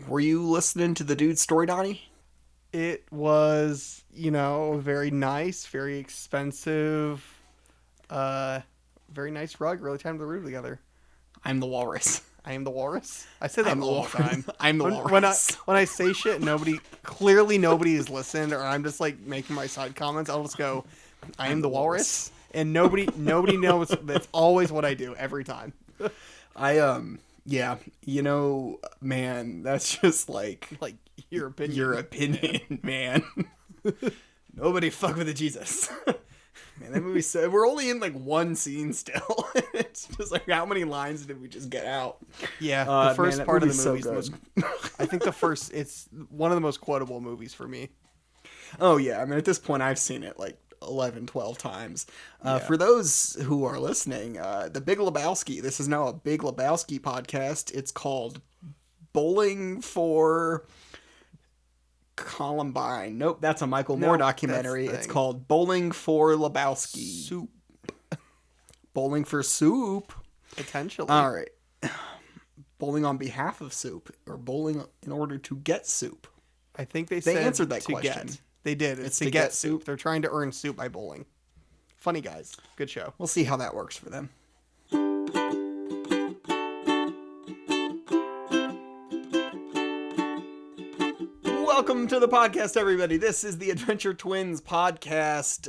Were you listening to the dude's story, Donnie? It was, very nice, very expensive, uh, very nice rug. Really tied the room together. I'm the walrus. I am the walrus. I say that I'm the all walrus. the time. I'm the when, walrus. when I say shit, nobody has listened, or I'm just like making my side comments. I'll just go, I am the walrus, and nobody knows. That's always what I do every time. Yeah, man, that's just like Your opinion. your opinion, man. Nobody fuck with the Jesus. Man, that movie so we're only in like one scene still. It's just like how many lines did we just get out? Yeah, the first man, part of the so movie is most. I think it's one of the most quotable movies for me. Oh yeah, I mean at this point I've seen it like 11, 12 times. Yeah. For those who are listening, the Big Lebowski. This is now a Big Lebowski podcast. It's called Bowling for Columbine. Nope, that's a Michael Moore documentary. It's called Bowling for Lebowski. Soup. Bowling for soup. Potentially. All right. Bowling on behalf of soup, or bowling in order to get soup. I think they answered that to question. Get. They did. It's to get soup. They're trying to earn soup by bowling. Funny guys. Good show. We'll see how that works for them. Welcome to the podcast, everybody. This is the Adventure Twins podcast,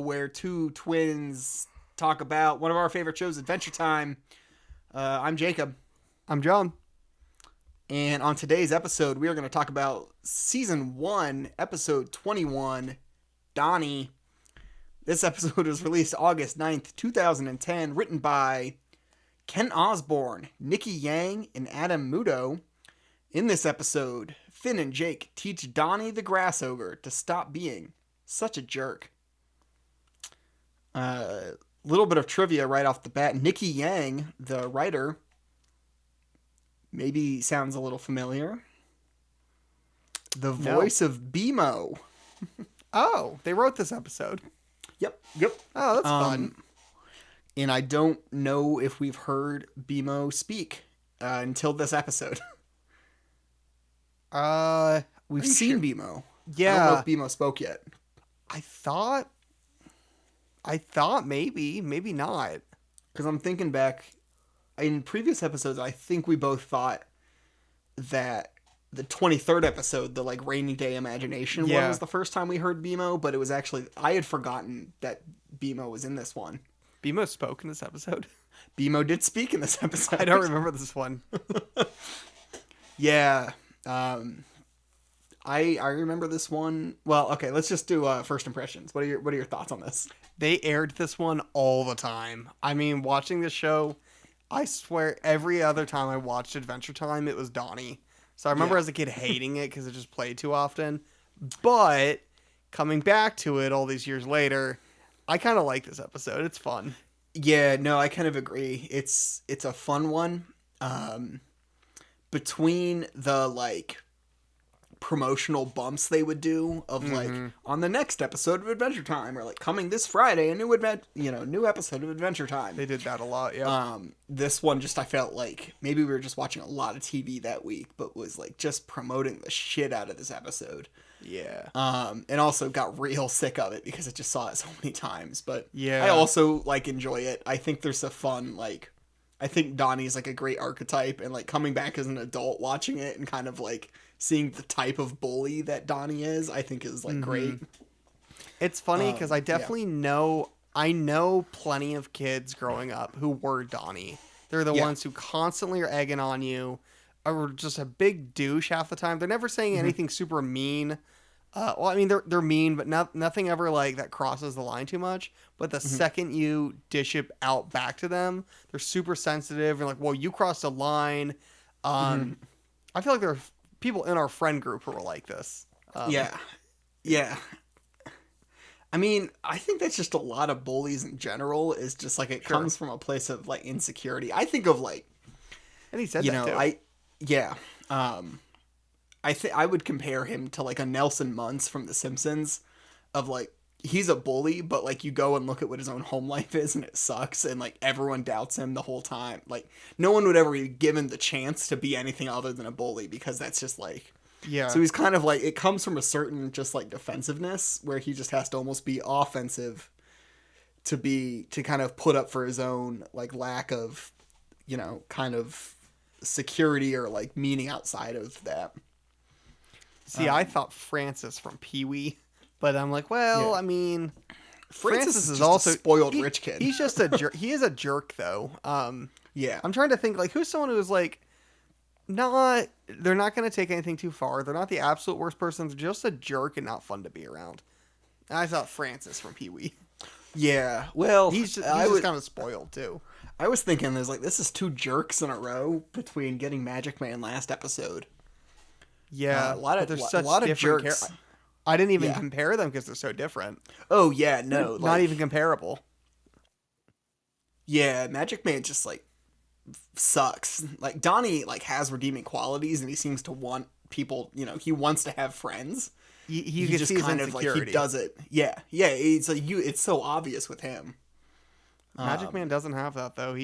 where two twins talk about one of our favorite shows, Adventure Time. I'm Jacob. I'm John. And on today's episode, we are going to talk about Season 1, Episode 21, Donny. This episode was released August 9th, 2010, written by Ken Osborne, Nikki Yang, and Adam Muto. In this episode, Finn and Jake teach Donny the grass ogre to stop being such a jerk. Little bit of trivia right off the bat. Nikki Yang, the writer, maybe sounds a little familiar. The voice of BMO. Oh, they wrote this episode. Yep. Oh, that's fun. And I don't know if we've heard BMO speak until this episode. We've seen BMO. Yeah. I don't know if BMO spoke yet. I thought maybe not. Because I'm thinking back, in previous episodes, I think we both thought that the 23rd episode, the like Rainy Day Imagination one, was the first time we heard BMO, but it was actually, I had forgotten that BMO was in this one. BMO spoke in this episode? BMO did speak in this episode. I don't remember this one. Yeah. I remember this one. Well, okay, let's just do first impressions. What are your thoughts on this? They aired this one all the time. I mean, watching this show, I swear every other time I watched Adventure Time, it was Donny. So I remember as a kid hating it because it just played too often. But coming back to it all these years later, I kind of like this episode. It's fun. Yeah, no, I kind of agree. It's a fun one. Between the like promotional bumps they would do of like on the next episode of Adventure Time, or like coming this Friday a new episode of Adventure Time. They did that a lot. Yeah. This one just, I felt like maybe we were just watching a lot of TV that week, but was like just promoting the shit out of this episode. Yeah. And also got real sick of it because I just saw it so many times. But yeah, I also like enjoy it. I think there's a fun I think Donnie's like a great archetype, and like coming back as an adult watching it and kind of like seeing the type of bully that Donnie is, I think is like great. It's funny because I definitely know plenty of kids growing up who were Donnie. They're the ones who constantly are egging on you, or just a big douche half the time. They're never saying anything super mean. Well, I mean, they're mean, but nothing ever like that crosses the line too much. But the second you dish it out back to them, they're super sensitive. You're like, well, you crossed a line. I feel like there are people in our friend group who are like this. Yeah. I mean, I think that's just a lot of bullies in general. Is just like it comes from a place of like insecurity. I think of like, and he said that too. I would compare him to like a Nelson Muntz from The Simpsons, of like he's a bully, but like you go and look at what his own home life is and it sucks, and like everyone doubts him the whole time. Like no one would ever give him the chance to be anything other than a bully, because that's just like, Yeah. so he's kind of like, it comes from a certain just like defensiveness where he just has to almost be offensive to kind of put up for his own like lack of, kind of security or like meaning outside of that. See, I thought Francis from Pee-wee, but I'm like, well, Yeah. I mean, Francis is is just also a spoiled rich kid. He's just a jerk. He is a jerk, though. Yeah. I'm trying to think, like, who's someone who's like, they're not going to take anything too far. They're not the absolute worst person. They're just a jerk and not fun to be around. And I thought Francis from Pee-wee. Yeah. Well, He's just kind of spoiled, too. I was thinking, there's like, this is two jerks in a row between getting Magic Man last episode. Yeah, a lot of different jerks. I didn't even compare them because they're so different. Oh yeah, no, Not like, even comparable. Yeah, Magic Man just like sucks. Like Donny like has redeeming qualities, and he seems to want people. He wants to have friends. He just see kind of like he does it. Yeah. It's like it's so obvious with him. Magic Man doesn't have that though.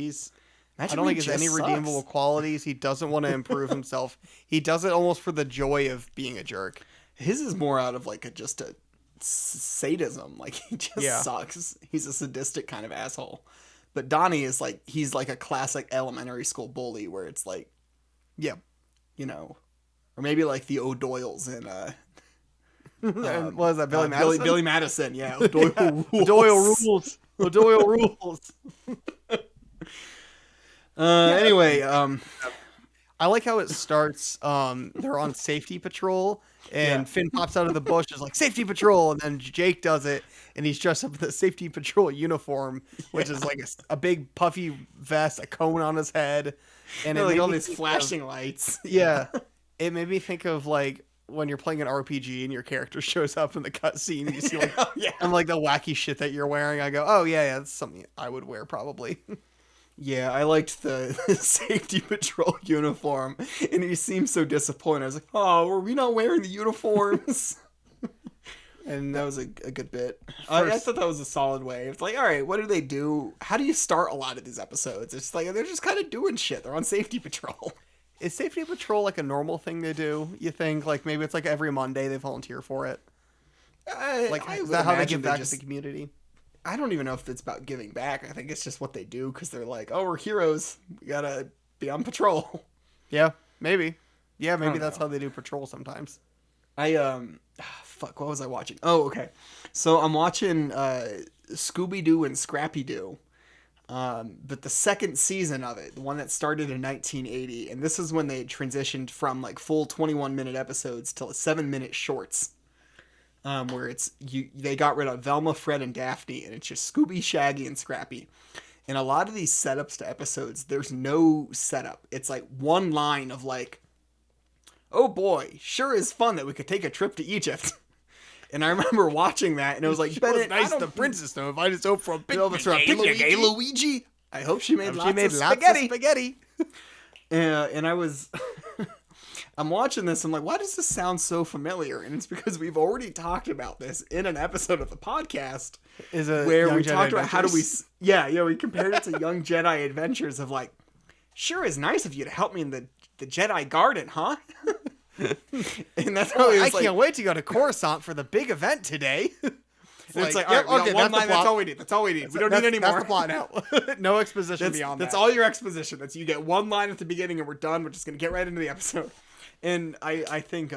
I don't Man think he has any just redeemable sucks. qualities. He doesn't want to improve himself. He does it almost for the joy of being a jerk. His is more out of like just a sadism. Like he just sucks. He's a sadistic kind of asshole. But Donnie is like, he's like a classic elementary school bully where it's like, Yeah. Or maybe like the O'Doyles in And what is that, Billy Madison? Billy Madison, yeah. O'Doyle rules. O'Doyle rules. O'Doyle rules. Anyway, I like how it starts. They're on safety patrol, and Finn pops out of the bush, is like, safety patrol, and then Jake does it, and he's dressed up in the safety patrol uniform, which is like a big puffy vest, a cone on his head, and like all these flashing lights. Yeah, it made me think of like when you're playing an RPG and your character shows up in the cutscene, and you see like and like the wacky shit that you're wearing. I go, oh yeah, that's something I would wear probably. Yeah, I liked the safety patrol uniform, and he seemed so disappointed. I was like, oh, were we not wearing the uniforms? And that was a good bit. I thought that was a solid way. It's like, all right, what do they do? How do you start a lot of these episodes? It's like, they're just kind of doing shit. They're on safety patrol. Is safety patrol like a normal thing they do? You think like maybe it's like every Monday they volunteer for it? Is that how they give back to the community? I don't even know if it's about giving back. I think it's just what they do because they're like, oh, we're heroes. We gotta be on patrol. Yeah, maybe. Yeah, maybe that's how they do patrol sometimes. Fuck, what was I watching? Oh, okay. So I'm watching Scooby-Doo and Scrappy-Doo. But the second season of it, the one that started in 1980, and this is when they transitioned from like full 21-minute episodes to 7-minute shorts. Where they got rid of Velma, Fred, and Daphne, and it's just Scooby, Shaggy, and Scrappy. And a lot of these setups to episodes, there's no setup. It's like one line of like, oh boy, sure is fun that we could take a trip to Egypt. And I remember watching that, and it was like, Bennett, nice the princess to invite us over for a picnic, Luigi. I hope she made lots of spaghetti. And I was... I'm watching this, I'm like, why does this sound so familiar? And it's because we've already talked about this in an episode of the podcast where we talked about how do we... Yeah, we compared it to Young Jedi Adventures of like, sure is nice of you to help me in the Jedi Garden, huh? And that's how I can't wait to go to Coruscant for the big event today. It's like, all right, that's all we need. That's all we need. We don't need any more. That's the plot now. No exposition beyond that. That's all your exposition. You get one line at the beginning and we're done. We're just going to get right into the episode. And I think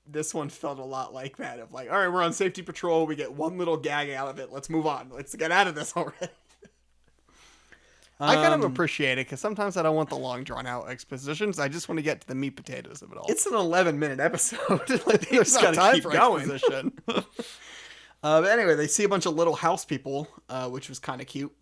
this one felt a lot like that of like, all right, we're on safety patrol. We get one little gag out of it. Let's move on. Let's get out of this already. I kind of appreciate it because sometimes I don't want the long drawn out expositions. I just want to get to the meat potatoes of it all. It's an 11-minute episode. Like, they just got to keep going. But anyway, they see a bunch of little house people, which was kind of cute.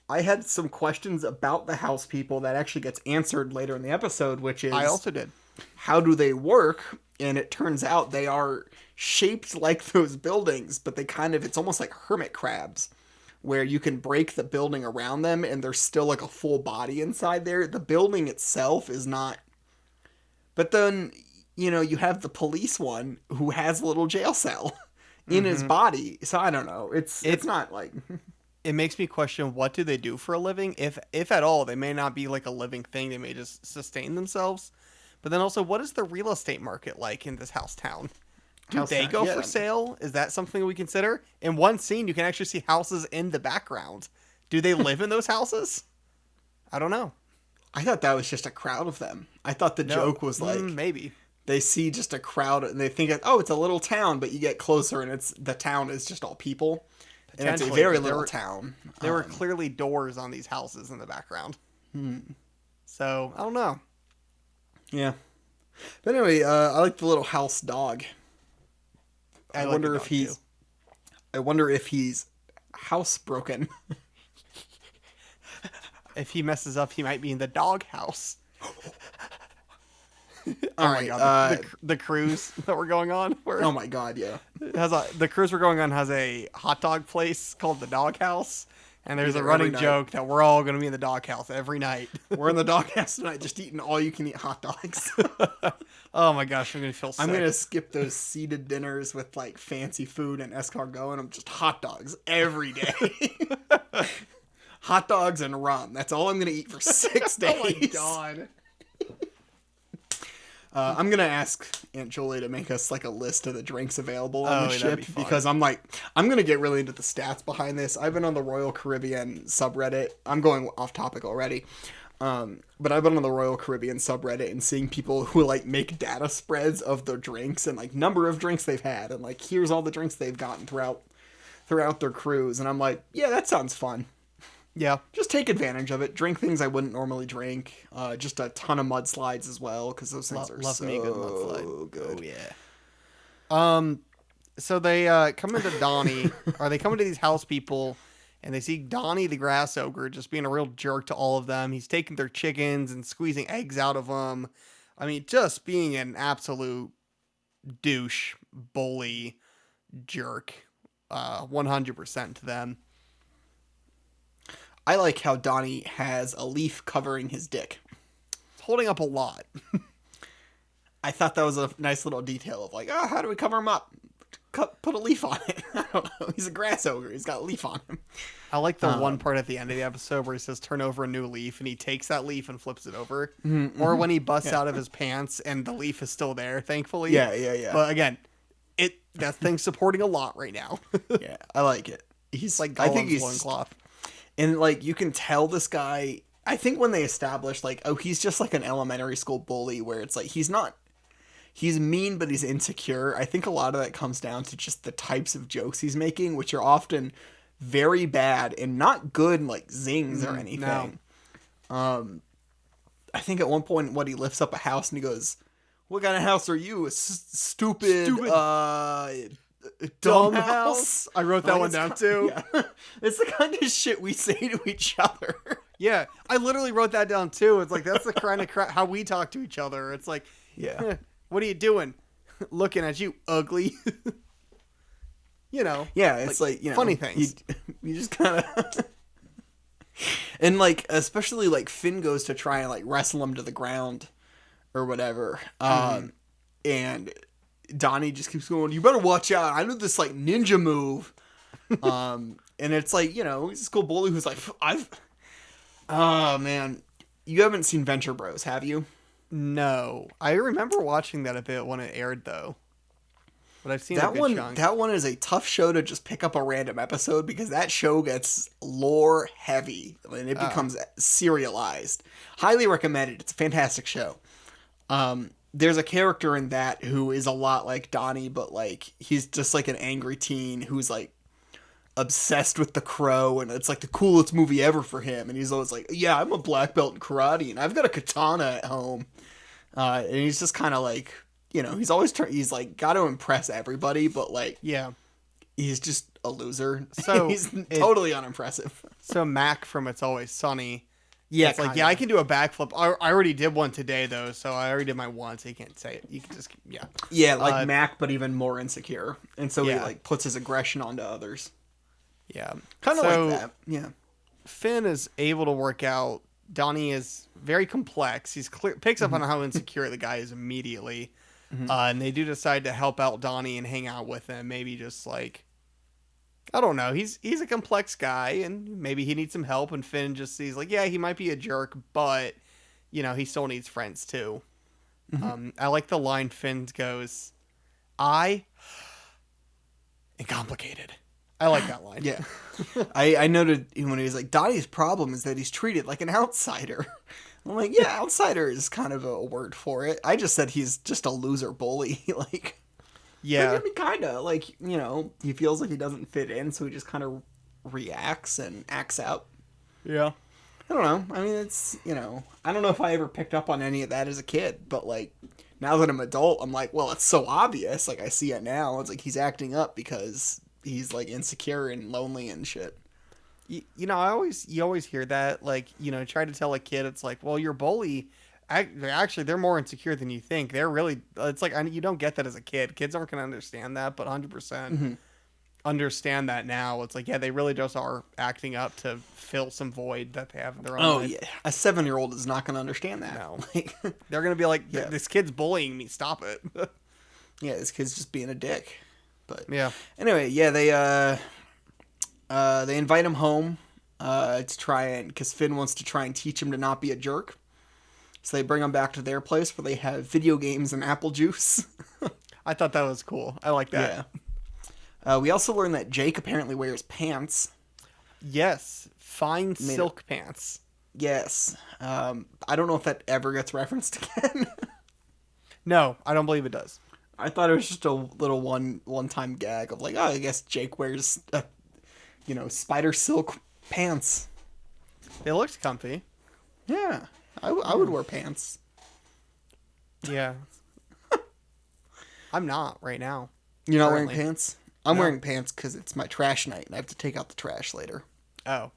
I had some questions about the house people that actually gets answered later in the episode, which is... I also did. How do they work? And it turns out they are shaped like those buildings, but it's almost like hermit crabs, where you can break the building around them and there's still like a full body inside there. The building itself is not... But then, you have the police one who has a little jail cell in his body. So I don't know. It's not like it makes me question, what do they do for a living? If at all. They may not be like a living thing. They may just sustain themselves. But then also, what is the real estate market like in this house town? Do they go for sale? Is that something we consider? In one scene, you can actually see houses in the background. Do they live in those houses? I don't know. I thought that was just a crowd of them. I thought the joke was like maybe they see just a crowd and they think, oh, it's a little town, but you get closer and the town is just all people. And it's a very little town. There were clearly doors on these houses in the background. So, I don't know. Yeah. But anyway, I like the little house dog. I wonder if he's housebroken. If he messes up, he might be in the doghouse. All right, God, the cruise that we're going on. Oh my God, yeah. The cruise we're going on has a hot dog place called the Doghouse, and there's a running joke that we're all going to be in the doghouse every night. We're in the doghouse tonight, just eating all you can eat hot dogs. Oh my gosh, I'm going to feel sick. I'm going to skip those seated dinners with like fancy food and escargot, and I'm just hot dogs every day. Hot dogs and rum. That's all I'm going to eat for 6 days. Oh my God. I'm going to ask Aunt Julie to make us like a list of the drinks available on the ship because I'm going to get really into the stats behind this. I've been on the Royal Caribbean subreddit. I'm going off topic already. But I've been on the Royal Caribbean subreddit and seeing people who like make data spreads of their drinks and like number of drinks they've had. And like, here's all the drinks they've gotten throughout their cruise. And I'm like, yeah, that sounds fun. Yeah. Just take advantage of it. Drink things I wouldn't normally drink. Just a ton of mudslides as well, because those things are so me a good mudslide. Good. Oh, yeah. So they come into Donny, or they come into these house people, and they see Donny the grass ogre just being a real jerk to all of them. He's taking their chickens and squeezing eggs out of them. I mean, just being an absolute douche, bully, jerk. 100% to them. I like how Donny has a leaf covering his dick. It's holding up a lot. I thought that was a nice little detail of like, oh, how do we cover him up? Put a leaf on it. I don't know. He's a grass ogre. He's got a leaf on him. I like the one part at the end of the episode where he says, turn over a new leaf, and he takes that leaf and flips it over. Mm-hmm. Or when he busts out of his pants and the leaf is still there, thankfully. Yeah. But again, that thing's supporting a lot right now. Yeah, I like it. He's like I think he's loincloth. And, like, you can tell this guy... I think when they establish, like, oh, he's just, like, an elementary school bully where it's, like, he's not... He's mean, but he's insecure. I think a lot of that comes down to just the types of jokes he's making, which are often very bad and not good, like, zings or anything. No. I think at one point, he lifts up a house and he goes, what kind of house are you? A stupid dumb house. I wrote that one down too. Yeah. It's the kind of shit we say to each other. Yeah, I literally wrote that down too. It's like, that's the kind of how we talk to each other. It's like, yeah, what are you doing? Looking at you, ugly. Yeah, it's like funny things. You just kind of. And like, especially like Finn goes to try and like wrestle him to the ground or whatever. And Donny just keeps going, you better watch out. I know this like ninja move. And it's like, he's a school bully who's like, oh man, you haven't seen Venture Bros, have you? No. I remember watching that a bit when it aired though. But I've seen that a good chunk. That one is a tough show to just pick up a random episode because that show gets lore heavy and it becomes serialized. Highly recommended. It's a fantastic show. There's a character in that who is a lot like Donny, but like he's just like an angry teen who's like obsessed with The Crow, and it's like the coolest movie ever for him. And he's always like, yeah, I'm a black belt in karate and I've got a katana at home. And he's just kind of like, he's always he's like got to impress everybody, but like, yeah, he's just a loser. So he's totally unimpressive. So Mac from It's Always Sunny. Yeah, it's like, yeah, I can do a backflip. I already did one today, though, so I already did my one, so you can't say it. You can just, yeah. Yeah, like Mac, but even more insecure. And so he, like, puts his aggression onto others. Yeah. Kind of like that, yeah. Finn is able to work out. Donny is very complex. He's picks up on how insecure the guy is immediately. And they do decide to help out Donnie and hang out with him. Maybe just like, I don't know. He's a complex guy, and maybe he needs some help. And Finn just sees like, yeah, he might be a jerk, but he still needs friends too. I like the line Finn goes, "I am complicated." I like that line. Yeah. I noted when he was like, Donnie's problem is that he's treated like an outsider. I'm like, yeah, outsider is kind of a word for it. I just said he's just a loser bully. Like, yeah. I mean, kind of. Like, he feels like he doesn't fit in, so he just kind of reacts and acts out. Yeah. I don't know. I mean, it's, I don't know if I ever picked up on any of that as a kid, but, like, now that I'm an adult, I'm like, well, it's so obvious. Like, I see it now. It's like he's acting up because he's, like, insecure and lonely and shit. You always hear that, like, try to tell a kid, it's like, well, your bully, actually, they're more insecure than you think. They're really, it's like, you don't get that as a kid. Kids aren't going to understand that, but 100% understand that now. It's like, yeah, they really just are acting up to fill some void that they have in their own life. Yeah. A 7-year-old is not going to understand that. No. They're going to be like, this kid's bullying me. Stop it. Yeah, this kid's just being a dick. But yeah. Anyway, yeah, they invite him home to try because Finn wants to try and teach him to not be a jerk. So they bring him back to their place where they have video games and apple juice. I thought that was cool. I like that. Yeah. We also learned that Jake apparently wears pants. Yes, fine silk pants. Yes. I don't know if that ever gets referenced again. No, I don't believe it does. I thought it was just a little one-time gag of like, oh, I guess Jake wears, spider silk pants. They looked comfy. Yeah, I would wear pants. Yeah. I'm not right now. You're not wearing pants? I'm wearing pants because it's my trash night and I have to take out the trash later. Oh.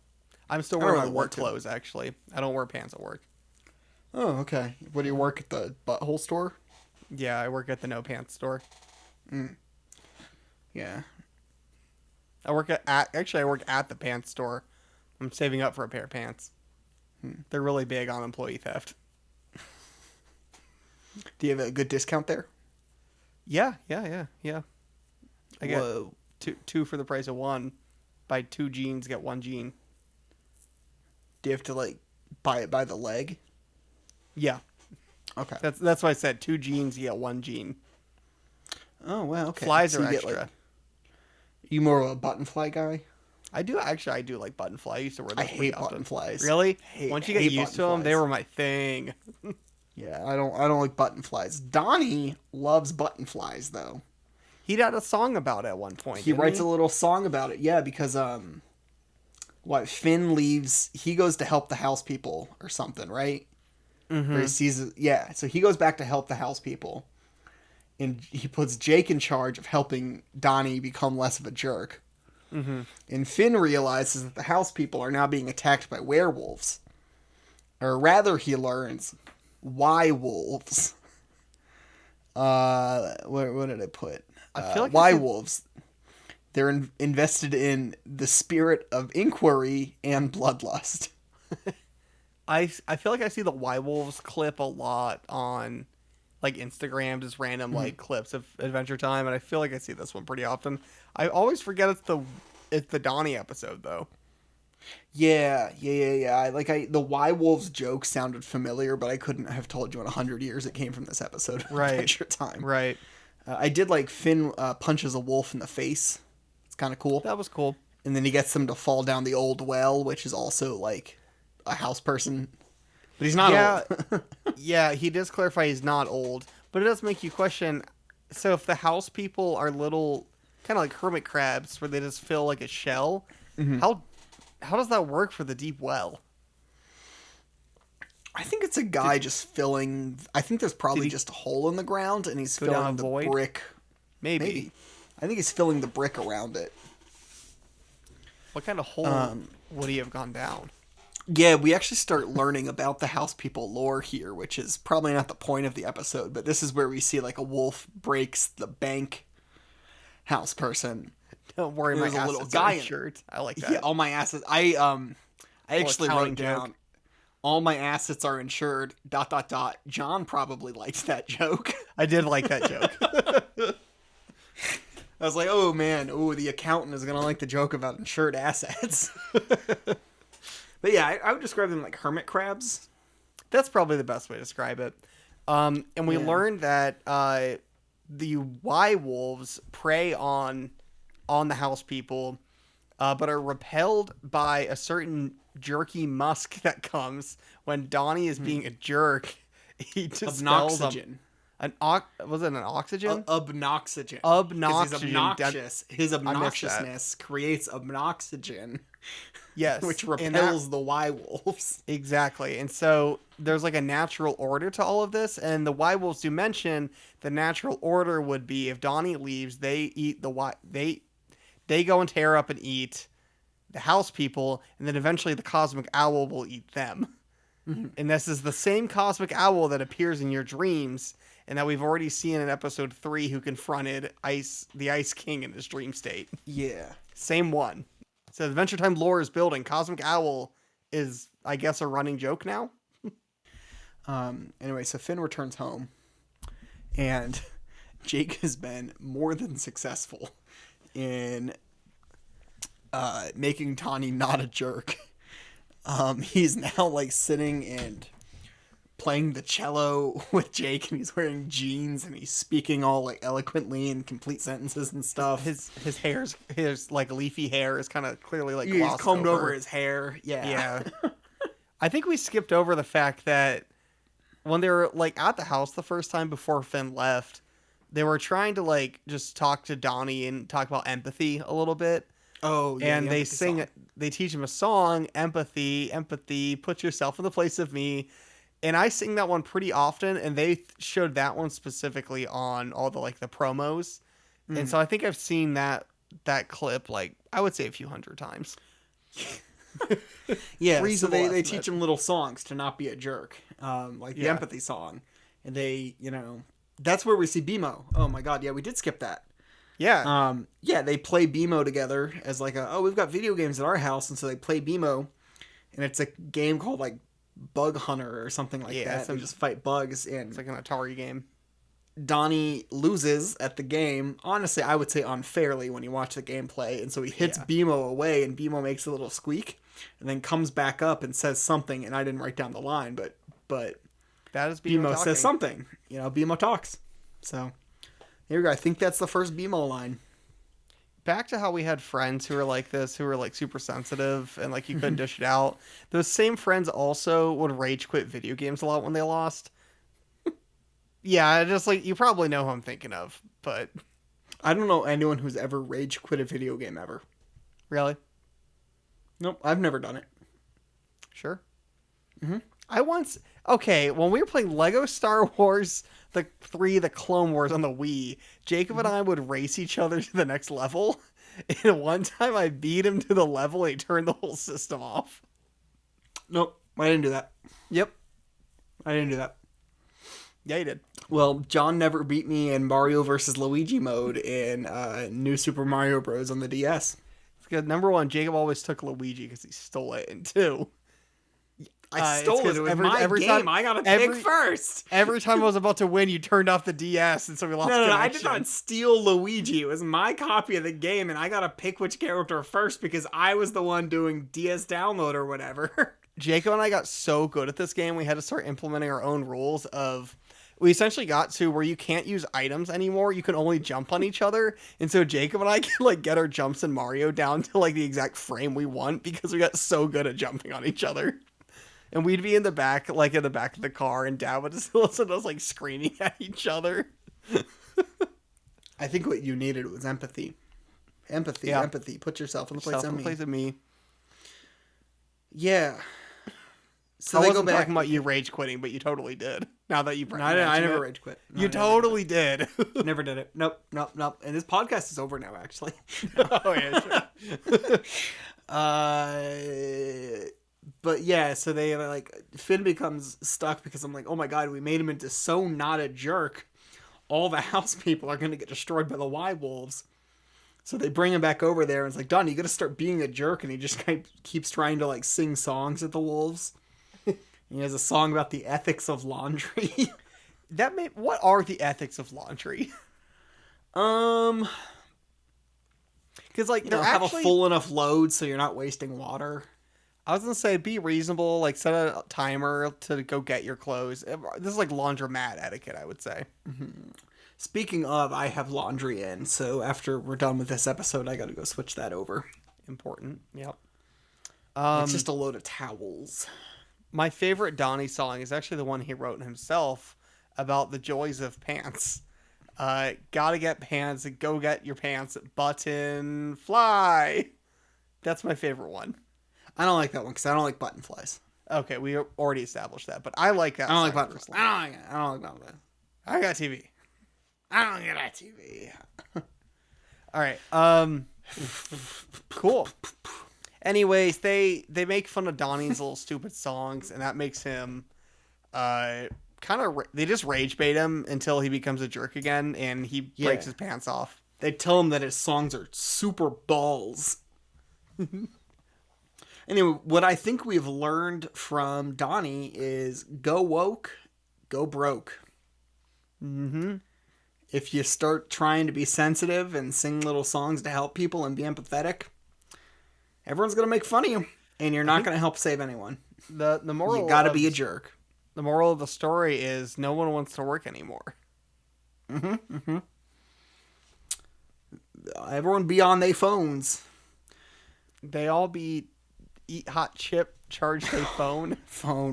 I'm still wearing my work clothes, actually. I don't wear pants at work. Oh, okay. What do you work at the butthole store? Yeah, I work at the no pants store. Yeah. I work at the pants store. I'm saving up for a pair of pants. They're really big on employee theft. Do you have a good discount there? Yeah. I get two for the price of one. Buy 2 jeans, get 1 jean. Do you have to like buy it by the leg? Yeah. Okay. That's why I said 2 jeans, you get 1 jean. Oh wow. Okay. Flies are extra. You more of a button fly guy? I do like button fly. I used to wear those. I hate button flies. Really? Once you get used to them, they were my thing. Yeah, I don't like button flies. Donnie loves button flies though. He had a song about it at one point. He writes a little song about it. Yeah, because Finn leaves. He goes to help the house people or something, right? Mm-hmm. Or he sees. Yeah, so he goes back to help the house people, and he puts Jake in charge of helping Donnie become less of a jerk. Mm-hmm. And Finn realizes that the house people are now being attacked by werewolves. Or rather, he learns why wolves. What did I put? I feel like why wolves. They're invested in the spirit of inquiry and bloodlust. I feel like I see the Why Wolves clip a lot on like Instagram, just random like clips of Adventure Time, and I feel like I see this one pretty often. I always forget it's the Donnie episode though. Yeah. The Why Wolves joke sounded familiar, but I couldn't have told you in 100 years it came from this episode of Adventure Time. Right. I did like Finn punches a wolf in the face. It's kind of cool. That was cool. And then he gets them to fall down the old well, which is also like a house person. But he's not old. Yeah, he does clarify he's not old. But it does make you question, so if the house people are little, kind of like hermit crabs, where they just fill like a shell, how does that work for the deep well? I think it's a guy just filling... I think there's probably just a hole in the ground, and he's filling the brick. Maybe. I think he's filling the brick around it. What kind of hole would he have gone down? Yeah, we actually start learning about the house people lore here, which is probably not the point of the episode, but this is where we see like a wolf breaks the bank house person. Don't worry, my ass is a shirt. I like that. Yeah, all my asses. I actually wrote down... all my assets are insured, ... John probably liked that joke. I did like that joke. I was like, oh man, the accountant is going to like the joke about insured assets. But yeah, I would describe them like hermit crabs. That's probably the best way to describe it. And we learned that the Y wolves prey on the house people, but are repelled by a certain jerky musk that comes when Donny is being a jerk. He dispels them. Was it an oxygen? Obnoxygen. Obnoxygen. He's obnoxious. His obnoxiousness creates obnoxygen. Yes. Which repels the Y-wolves. Exactly. And so there's like a natural order to all of this. And the Y-wolves do mention the natural order would be if Donny leaves, they eat they go and tear up and eat the house people. And then eventually the cosmic owl will eat them. Mm-hmm. And this is the same cosmic owl that appears in your dreams. And that we've already seen in episode 3 who confronted the Ice King in his dream state. Yeah. Same one. So Adventure Time lore is building. Cosmic Owl is, I guess, a running joke now. Anyway, so Finn returns home. And Jake has been more than successful in making Donny not a jerk. He's now like sitting and playing the cello with Jake, and he's wearing jeans, and he's speaking all like eloquently in complete sentences and stuff. His like leafy hair is kind of clearly like he's combed over his hair. Yeah. I think we skipped over the fact that when they were like at the house the first time before Finn left, they were trying to like just talk to Donny and talk about empathy a little bit. Oh, yeah. And they teach him a song, empathy, put yourself in the place of me. And I sing that one pretty often, and they showed that one specifically on all the like the promos. Mm. And so I think I've seen that clip like I would say a few hundred times. Yeah, so they teach him little songs to not be a jerk, like the empathy song, and they, that's where we see BMO. Oh my god, yeah, we did skip that. Yeah, they play BMO together as like we've got video games at our house, and so they play BMO, and it's a game called like Bug Hunter or something like that. They just fight bugs, and it's like an Atari game. Donny loses at the game. Honestly, I would say unfairly when you watch the gameplay, and so he hits BMO away, and BMO makes a little squeak, and then comes back up and says something, and I didn't write down the line, but that is BMO says something. BMO talks. So here we go. I think that's the first BMO line. Back to how we had friends who were like this, who were like super sensitive and like you couldn't dish it out. Those same friends also would rage quit video games a lot when they lost. Yeah, just like you probably know who I'm thinking of, but I don't know anyone who's ever rage quit a video game ever. Really? Nope, I've never done it. Sure. Mm-hmm. When we were playing Lego Star Wars the Clone Wars on the Wii, Jacob and I would race each other to the next level. And one time I beat him to the level and he turned the whole system off. Nope, I didn't do that. Yep. I didn't do that. Yeah, you did. Well, John never beat me in Mario vs. Luigi mode in New Super Mario Bros. On the DS. It's good. Number one, Jacob always took Luigi because he stole it. And two, I stole it. It was my game. I got to pick first. Every time I was about to win, you turned off the DS, and so we lost connection. No, I did not steal Luigi. It was my copy of the game, and I got to pick which character first because I was the one doing DS download or whatever. Jacob and I got so good at this game, we had to start implementing our own rules of... We essentially got to where you can't use items anymore. You can only jump on each other. And so Jacob and I can like get our jumps in Mario down to like the exact frame we want because we got so good at jumping on each other. And we'd be in the back of the car, and Dad would just listen to us like screaming at each other. I think what you needed was empathy. Empathy. Put yourself in the place of me. Yeah. So I wasn't talking about you rage quitting, but you totally did. Now that you bring it up. I never rage quit. No, you totally did. Never did it. Nope. And this podcast is over now, actually. Oh, yeah, sure. But yeah, so they like Finn becomes stuck because I'm like, oh my god, we made him into so not a jerk. All the house people are going to get destroyed by the Y-wolves. So they bring him back over there, and it's like, Donny, you got to start being a jerk. And he just kind of keeps trying to like sing songs at the wolves. He has a song about the ethics of laundry. What are the ethics of laundry? Um, Because like they're have a actually, full enough load so you're not wasting water. I was gonna say be reasonable. Like set a timer to go get your clothes. This is like laundromat etiquette, I would say. Speaking of, I have laundry in, so after we're done with this episode, I gotta go switch that over. Important. Yep. It's just a load of towels. My favorite Donny song is actually the one he wrote himself about the joys of pants. Gotta get pants. Go get your pants. Button fly. That's my favorite one. I don't like that one because I don't like button flies. Okay, we already established that, but I like that. I don't song like button personally. flies. I don't like it. I don't like button flies. I got TV. I don't get that TV. All right. Cool. Anyways, they make fun of Donnie's little stupid songs, and that makes him they just rage bait him until he becomes a jerk again, and he breaks his pants off. They tell him that his songs are super balls. Anyway, what I think we've learned from Donnie is go woke, go broke. Mm-hmm. If you start trying to be sensitive and sing little songs to help people and be empathetic, everyone's going to make fun of you, and you're not going to help save anyone. The moral You got to be a jerk. The moral of the story is no one wants to work anymore. Everyone be on their phones. They all eat hot chip, charge their phone.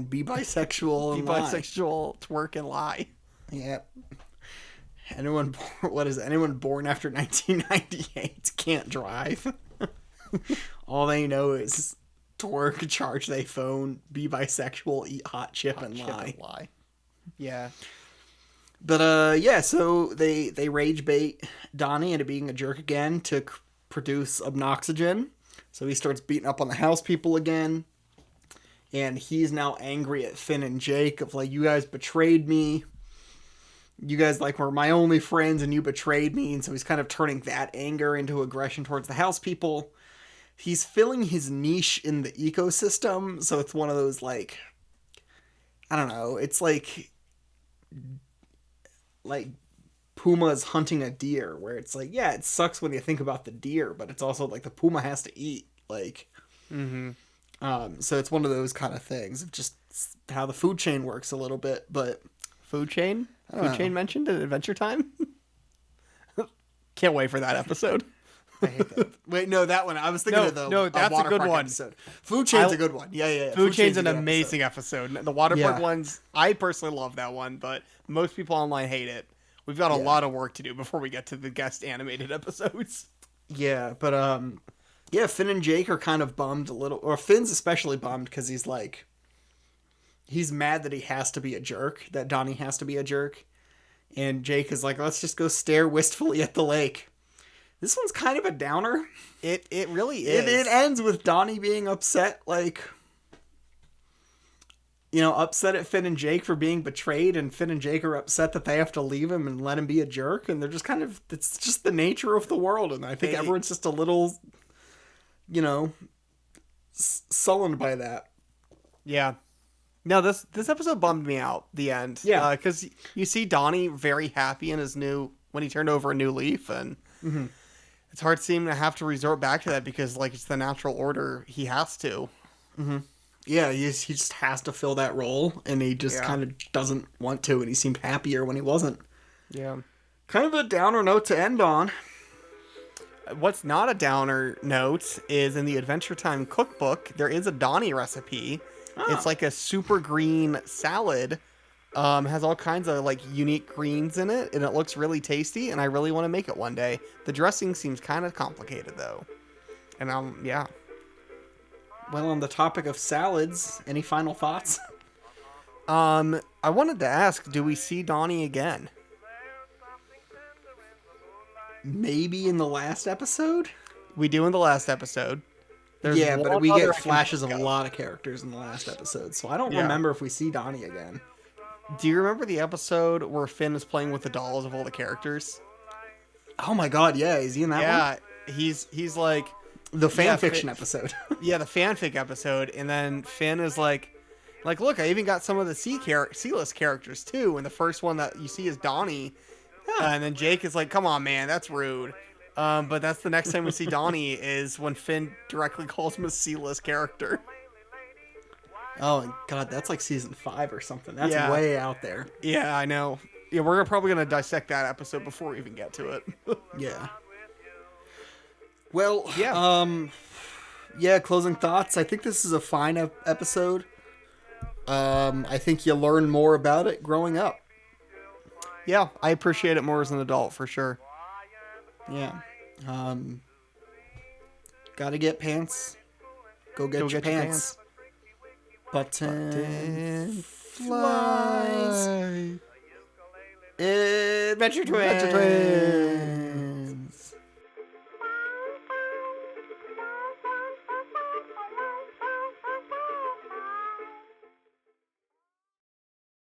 Be bisexual, Be and lie. bisexual, twerk and lie. Yep. Anyone born after 1998 can't drive. All they know is twerk, charge their phone, be bisexual, eat hot chip, and lie. Yeah. But so they rage bait Donnie into being a jerk again to produce obnoxygen. So he starts beating up on the house people again. And he's now angry at Finn and Jake of like, you guys betrayed me. You guys like were my only friends and you betrayed me. And so he's kind of turning that anger into aggression towards the house people. He's filling his niche in the ecosystem. So it's one of those like, I don't know. It's like pumas hunting a deer where it's like, yeah, it sucks when you think about the deer, but it's also like the puma has to eat. Like, so it's one of those kind of things of just how the food chain works a little bit, but Food chain? Food chain mentioned at Adventure Time? Can't wait for that episode. I hate that. Wait, no, that one. I was thinking of the that's water a good park one. episode. Food chain's a good one. Yeah. Food chain's an amazing episode. The water park ones, I personally love that one, but most people online hate it. We've got a lot of work to do before we get to the guest animated episodes. Yeah, but Finn and Jake are kind of bummed a little, or Finn's especially bummed because he's like, he's mad that he has to be a jerk, that Donnie has to be a jerk, and Jake is like, let's just go stare wistfully at the lake. This one's kind of a downer. It really is. It ends with Donnie being upset, like, upset at Finn and Jake for being betrayed, and Finn and Jake are upset that they have to leave him and let him be a jerk, and they're just kind of, it's just the nature of the world, and I think everyone's just a little, sullen by that. Yeah. No, this episode bummed me out, the end. Yeah. Because you see Donnie very happy in his when he turned over a new leaf, and it's hard to see him to have to resort back to that because, like, it's the natural order. He has to. Mm-hmm. Yeah, he just has to fill that role, and he just kind of doesn't want to, and he seemed happier when he wasn't. Yeah. Kind of a downer note to end on. What's not a downer note is in the Adventure Time cookbook, there is a Donny recipe. Oh. It's like a super green salad. Has all kinds of like unique greens in it, and it looks really tasty, and I really want to make it one day. The dressing seems kind of complicated though. And yeah. Well, on the topic of salads, any final thoughts? I wanted to ask, do we see Donnie again? Maybe in the last episode? We do in the last episode. Yeah, but we get flashes of a lot of characters in the last episode, so I don't remember if we see Donnie again. Do you remember the episode where Finn is playing with the dolls of all the characters? Oh my god, yeah, is he in that one? Yeah, he's like... The fan fiction episode. Yeah, the fanfic episode, and then Finn is like, Like, look, I even got some of the C-list characters, too. And the first one that you see is Donny. And then Jake is like, come on, man, that's rude. But that's the next time we see Donny is when Finn directly calls him a C-list character. Oh, God, that's like season 5 or something. That's way out there. Yeah, I know. Yeah, we're probably going to dissect that episode before we even get to it. Yeah. Well, yeah, closing thoughts. I think this is a fine episode. I think you learn more about it growing up. Yeah, I appreciate it more as an adult, for sure. Yeah. Gotta get pants. Go get your pants. Button flies. Adventure Twins.